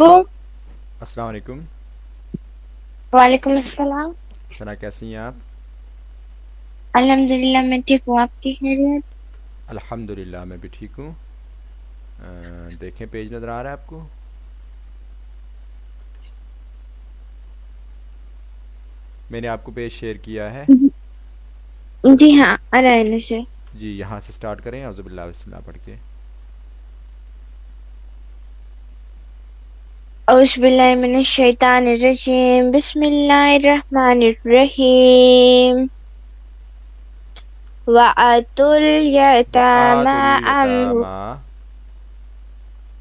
علیکم. السلام علیکم. وعلیکم السلام. ثنا کیسی ہیں آپ؟ الحمد للہ میں ٹھیک ہوں. آپ کی خیریت؟ الحمد للہ میں بھی ٹھیک ہوں. دیکھیں پیج نظر آ رہا ہے آپ کو؟ میں نے آپ کو پیج شیئر کیا ہے. جی ہاں آ رہا ہے نشے. جی یہاں سے سٹارٹ کریں اعوذ باللہ بسم اللہ پڑھ کے. اعوذ باللہ من الشیطان الرجیم. بسم اللہ الرحمن الرحیم. وَآتُوا وآتوا الْيَتَامَى الیتاما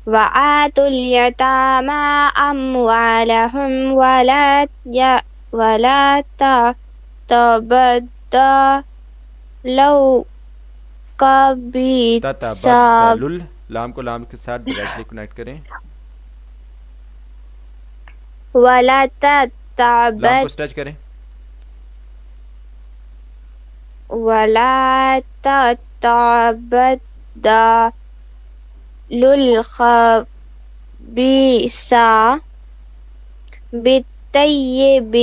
وَآتُوا الْيَتَامَى أَمْوَالَهُمْ وَلَا تَبَدَّلُوا كَبِيسَ تتبدل لام کو لام کے ساتھ ڈائریکٹلی کنیکٹ کریں. وَلَا لام کو تَتَبَدَّلُوا اسٹریچ کریں. الْخَبِيثَ بِالطَّيِّبِ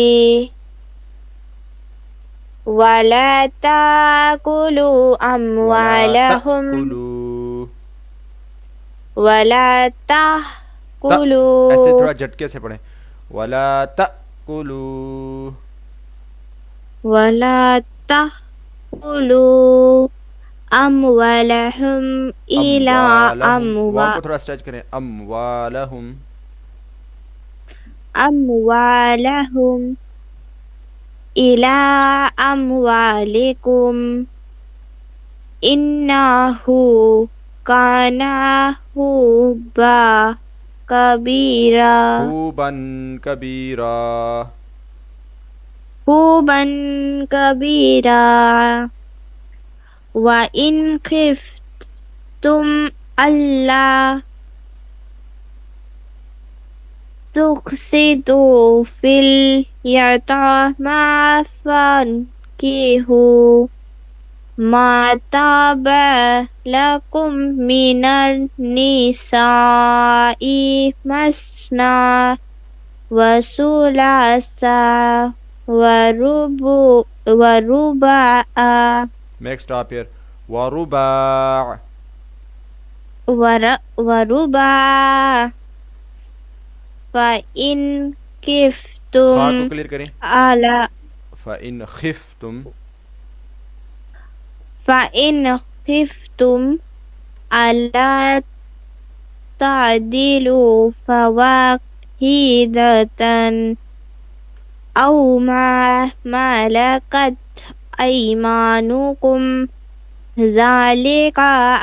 وَلَا تَأْكُلُوا ولا أَمْوَالَهُمْ تأکلوا وَلَا تا ایسے تَأْكُلُوا تھوڑا جھٹکے سے پڑھیں. ولا تأکلوا وَلَا تَأْكُلُوا أَمْوَالَهُمْ إِلَى اموالہم واؤ کو تھوڑا اسٹریچ کریں. اموالہم أَمْوَالَهُمْ إِلَى أَمْوَالِكُمْ إِنَّهُ كَانَ حُوبًا كَبِيرًا. حوبا کبیرا. حُوبًا كَبِيرًا. وَإِنْ خِفْتُمْ أَلَّا تُقْسِطُوا فِي الْيَتَامَى فَانكِحُوا مَا طَابَ لَكُم مِّنَ النِّسَاءِ مَثْنًى وَثُلَاثَ وَرُبَاعَ میک اسٹاپ ہیئر. ورباع ورباع فَإِنْ خا کو خِفْتُمْ کلیئر کریں. عَلَى فإن خفتم فَإِنْ خِفْتُمْ أَلَّا تَعْدِلُوا فَوَاحِدَةً أَوْ مَا مَلَكَتْ أَيْمَانُكُمْ ذَلِكَ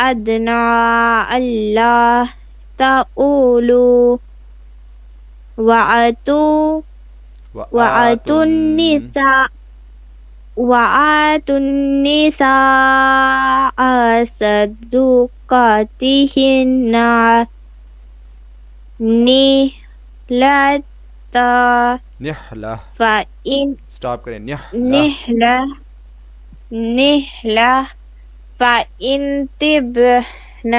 أَدْنَىٰ أَلَّا تَعُولُوا وَآتُوا وآتن النِّسَاءَ صَدُقَاتِهِنَّ نِحْلَةً نحلہ فَإِنْ اسٹاپ کریں. نحلہ نِحْلَةً فَإِنْ طِبْنَ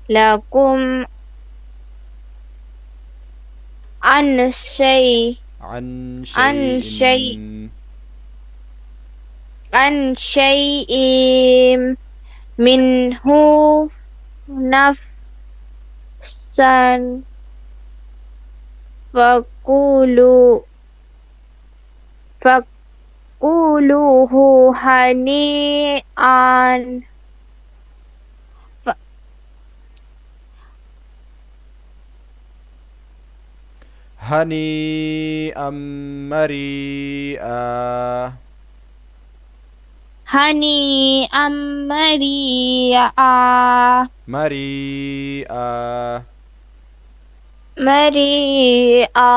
لَكُمْ عَنْ عن عن شيء شيء عن شيء منه نفسا فكلوه هنيئا هنيئا مريئا. هنيئا مريئا مريئا مريئا